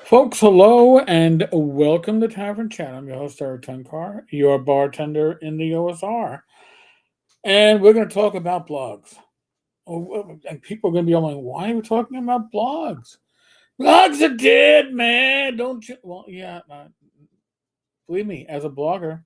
Folks, hello and welcome to Tavern Chat. I'm your host, Eric Tenkar, your bartender in the OSR. And we're going to talk about blogs. And people are going to be like, why are we talking about blogs? Blogs are dead, man. Don't you? Well, yeah, believe me, as a blogger,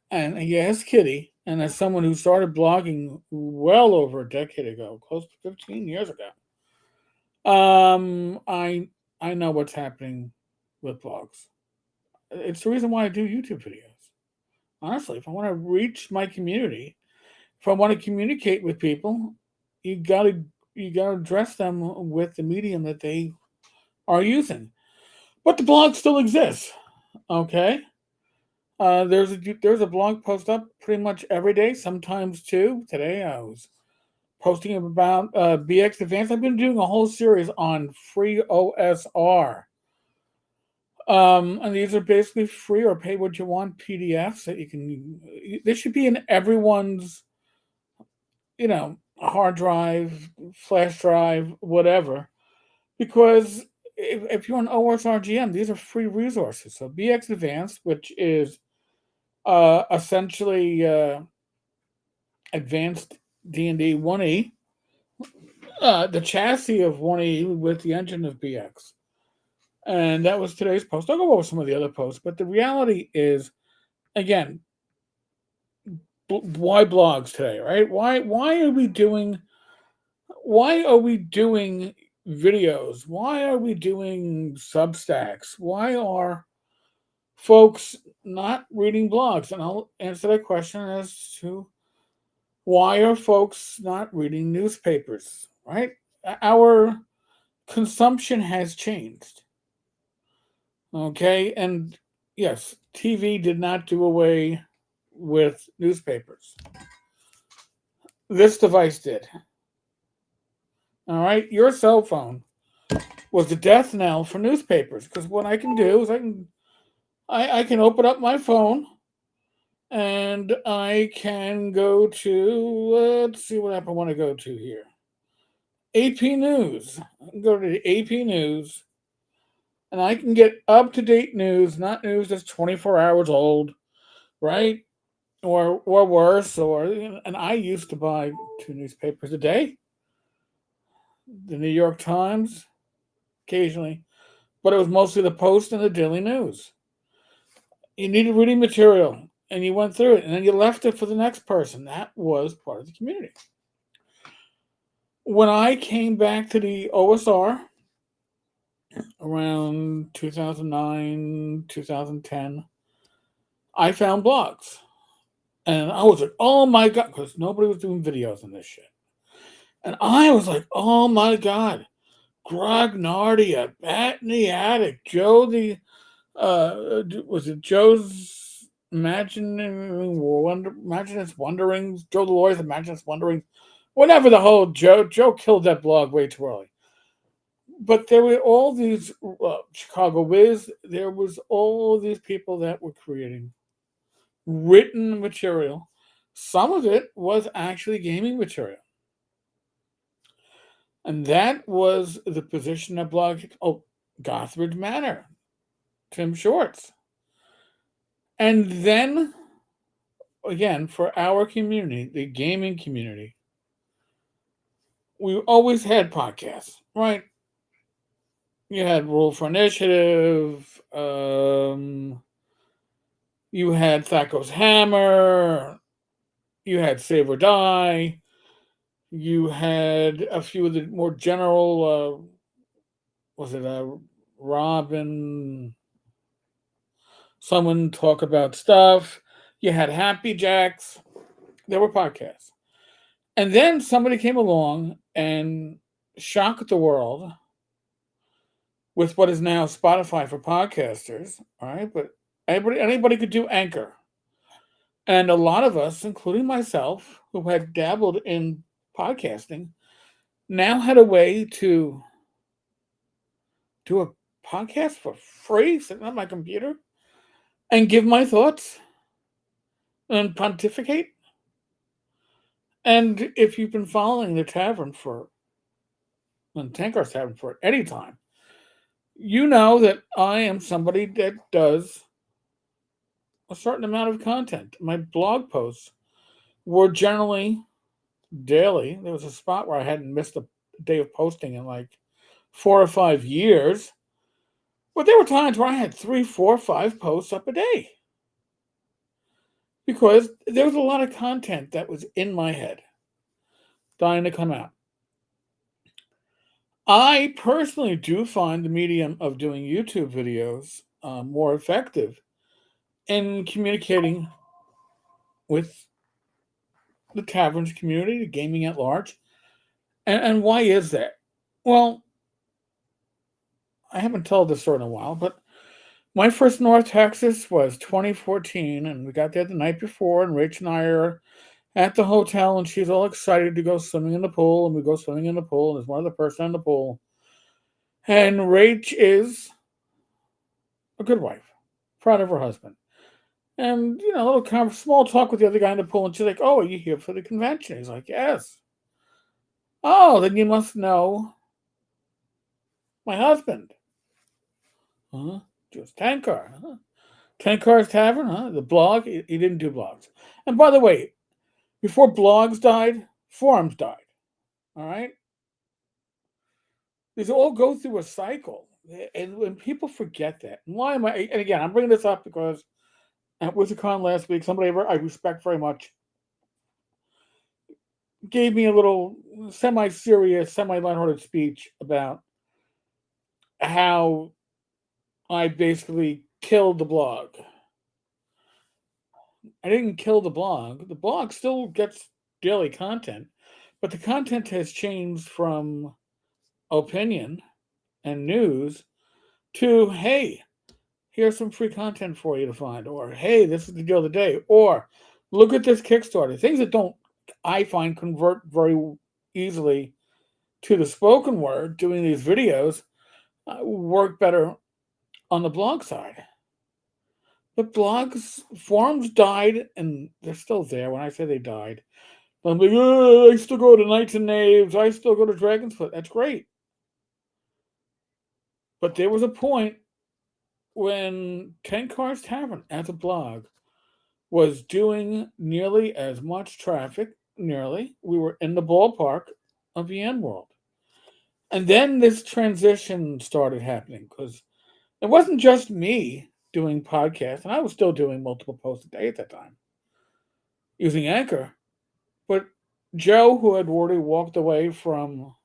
and yes, Kitty, and as someone who started blogging well over a decade ago, close to 15 years ago, I know what's happening with blogs. It's the reason why I do YouTube videos. Honestly, if I want to reach my community, if I want to communicate with people, you gotta you gotta address them with the medium that they are using. But the blog still exists. Okay, there's a blog post up pretty much every day, sometimes two. Today I was posting about BX Advanced. I've been doing a whole series on free OSR. And these are basically free or pay what you want PDFs that you can. This should be in everyone's, hard drive, flash drive, whatever. Because if you're on OSRGM, these are free resources. So BX Advanced, which is essentially advanced D&D 1E, the chassis of 1E with the engine of BX. And that was today's post. I'll go over some of the other posts, but the reality is, again, why blogs today, right? Why are we doing videos? Why are we doing Substacks? Why are folks not reading blogs? And I'll answer that question as to why are folks not reading newspapers, right? Our consumption has changed. Okay, and yes, TV did not do away with newspapers. This device did. All right, your cell phone was the death knell for newspapers because what I can do is I can open up my phone and I can go to let's see what app I want to go to here. AP News. I can go to the AP News and I can get up to date news, not news that's 24 hours old, right? Or worse. And I used to buy two newspapers a day, the New York Times, occasionally, but it was mostly the Post and the Daily News. You needed reading material, and you went through it, and then you left it for the next person. That was part of the community. When I came back to the OSR around 2009, 2010, I found blogs. And I was like, oh my God, because nobody was doing videos on this shit. And I was like, oh my God, Grognardia, Bat in the Attic, Joe the was it Joe's Imaginous Wonderings, Joe the Lawyer's Imaginous Wonderings, whatever the whole Joe killed that blog way too early. But there were all these Chicago Wiz. There was all these people that were creating written material. Some of it was actually gaming material. And that was the position of blog. Oh, Gothridge Manor, Tim Shorts. And then, again, for our community, the gaming community, we always had podcasts, right? You had Rule for Initiative, you had Thaco's Hammer, you had Save or Die, you had a few of the more general, was it Robin? Someone talk about stuff. You had Happy Jacks. There were podcasts. And then somebody came along and shocked the world with what is now Spotify for podcasters. All right, but anybody could do Anchor. And a lot of us, including myself, who had dabbled in podcasting, now had a way to do a podcast for free, sitting on my computer, and give my thoughts and pontificate. And if you've been following the Tavern for and Tenkar's Tavern for any time, You know that I am somebody that does a certain amount of content. My blog posts were generally daily. There was a spot where I hadn't missed a day of posting in like 4 or 5 years. But there were times where I had 3, 4, 5 posts up a day because there was a lot of content that was in my head dying to come out. I personally do find the medium of doing YouTube videos more effective in communicating with the taverns community, the gaming at large. And why is that? Well, I haven't told this story in a while, but my first North Texas was 2014, and we got there the night before, and Rach and I are at the hotel, and she's all excited to go swimming in the pool, and we go swimming in the pool, and there's one other person in the pool. And Rach is a good wife, proud of her husband. And, a little kind of small talk with the other guy in the pool, and she's like, "Oh, are you here for the convention?" He's like, "Yes." "Oh, then you must know my husband." Huh? Just Tenkar, huh? Tenkar's Tavern, huh? The blog? He didn't do blogs. And by the way, before blogs died, forums died. All right? These all go through a cycle. And when people forget that, and why am I, and again, I'm bringing this up because at WizardCon last week, somebody I respect very much gave me a little semi-serious, semi-lighthearted speech about how I basically killed the blog. I didn't kill the blog. The blog still gets daily content, but the content has changed from opinion and news to, hey, here's some free content for you to find, or hey, this is the deal of the day, or look at this Kickstarter. Things that don't, I find, convert very easily to the spoken word. Doing these videos work better on the blog side. But blogs, forums died, and they're still there. When I say they died, I'm like, oh, I still go to Knights and Knaves. I still go to Dragon's Foot. That's great. But there was a point when Tenkar's Tavern, as a blog, was doing nearly as much traffic, nearly. We were in the ballpark of the end world. And then this transition started happening because it wasn't just me doing podcasts, and I was still doing multiple posts a day at that time using Anchor. But Joe, who had already walked away from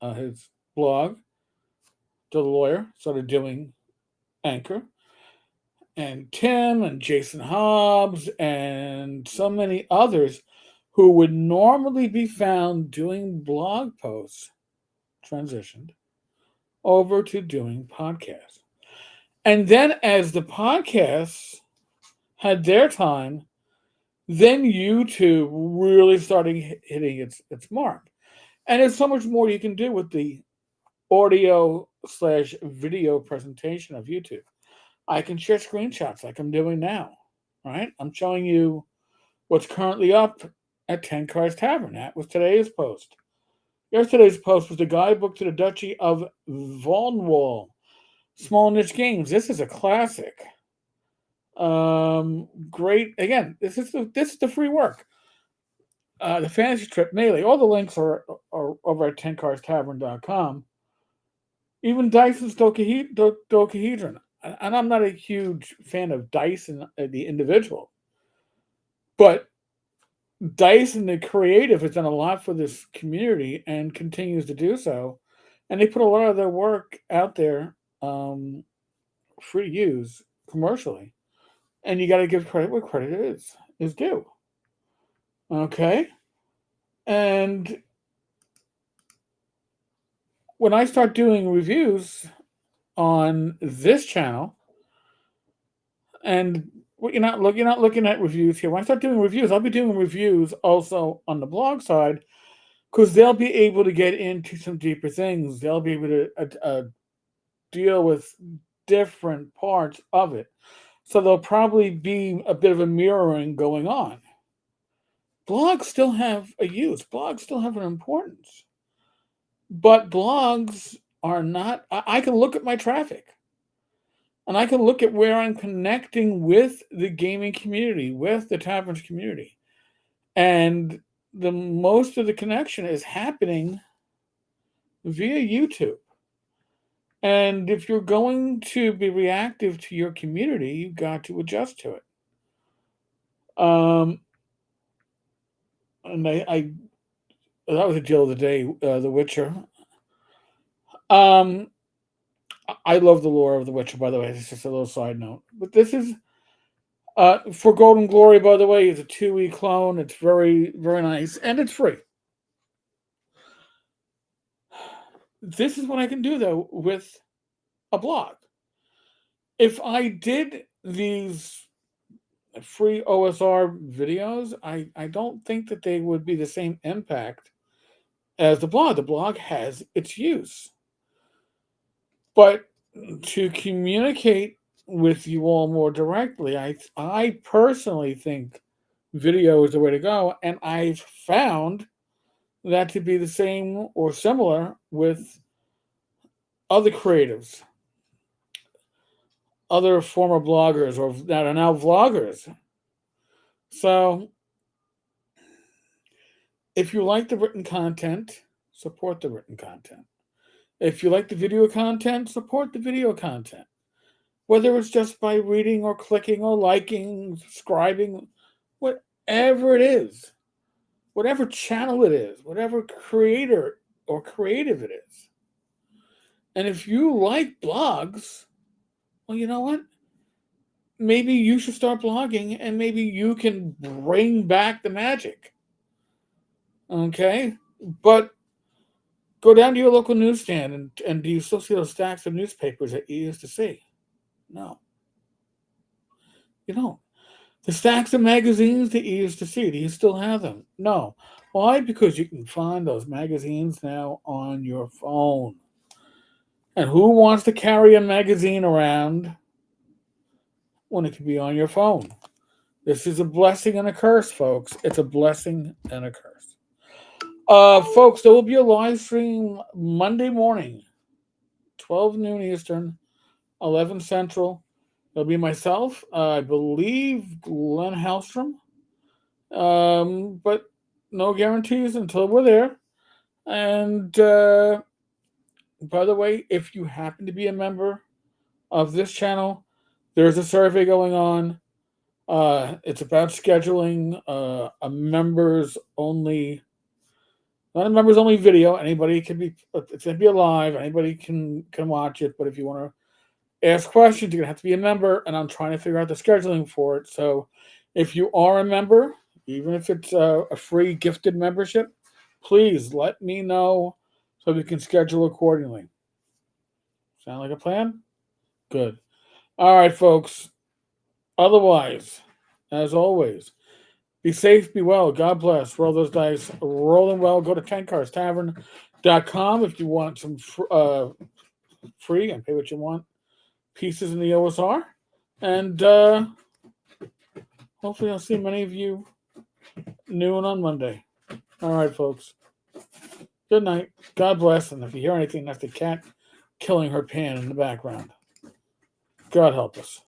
his blog to the lawyer, started doing Anchor. And Tim and Jason Hobbs and so many others who would normally be found doing blog posts transitioned over to doing podcasts. And then as the podcasts had their time, then YouTube really started hitting its mark. And there's so much more you can do with the audio/video presentation of YouTube. I can share screenshots like I'm doing now, right? I'm showing you what's currently up at Tenkar's Tavern. That was today's post. Yesterday's post was the guidebook to the Duchy of Cornwall. Small niche games. This is a classic. Great. Again, this is the free work. The fantasy trip melee. All the links are over at tenkarstavern.com. Even Dyson's Dodecahedron. And I'm not a huge fan of Dyson, the individual, but Dyson, the creative, has done a lot for this community and continues to do so. And they put a lot of their work out there free to use commercially. And you got to give credit where credit is due. Okay? And when I start doing reviews on this channel, and you're not looking at reviews here. When I start doing reviews, I'll be doing reviews also on the blog side because they'll be able to get into some deeper things. They'll be able to deal with different parts of it. So there'll probably be a bit of a mirroring going on. Blogs still have a use. Blogs still have an importance. But blogs are not. I can look at my traffic, and I can look at where I'm connecting with the gaming community, with the taverns community, and the most of the connection is happening via YouTube. And if you're going to be reactive to your community, you've got to adjust to it. Um, and I that was a deal of the day, The Witcher. Um, I love the lore of The Witcher, by the way. It's just a little side note. But this is for Golden Glory, by the way. It's a 2E clone. It's very, very nice, and it's free. This is what I can do though with a blog. If I did these free OSR videos, I don't think that they would be the same impact as the blog. The blog has its use. But to communicate with you all more directly, I personally think video is the way to go, and I've found that to be the same or similar with other creatives, other former bloggers or that are now vloggers. So if you like the written content, support the written content. If you like the video content, support the video content. Whether it's just by reading or clicking or liking, subscribing, whatever it is, whatever channel it is, whatever creator or creative it is. And if you like blogs, well, you know what? Maybe you should start blogging and maybe you can bring back the magic. Okay? But go down to your local newsstand and do you still see those stacks of newspapers that you used to see? No. You don't. The stacks of magazines that you used to see, do you still have them? No. Why? Because you can find those magazines now on your phone. And who wants to carry a magazine around when it can be on your phone? This is a blessing and a curse, folks. It's a blessing and a curse. Folks, there will be a live stream Monday morning, 12 noon Eastern, 11 Central. It'll be myself, I believe Glenn Hellstrom, but no guarantees until we're there. And by the way, if you happen to be a member of this channel, there's a survey going on. It's about scheduling a members only, not a members only video. Anybody can be. It's gonna be live. Anybody can watch it. But if you want to ask questions, you're gonna have to be a member, and I'm trying to figure out the scheduling for it. So, if you are a member, even if it's a free gifted membership, please let me know so we can schedule accordingly. Sound like a plan? Good. All right, folks. Otherwise, as always, be safe, be well. God bless. Roll those dice. Rolling well. Go to TenkarsTavern.com if you want some free and pay what you want pieces in the OSR. And hopefully I'll see many of you noon on Monday. All right, folks. Good night. God bless. And if you hear anything, that's the cat killing her pan in the background. God help us.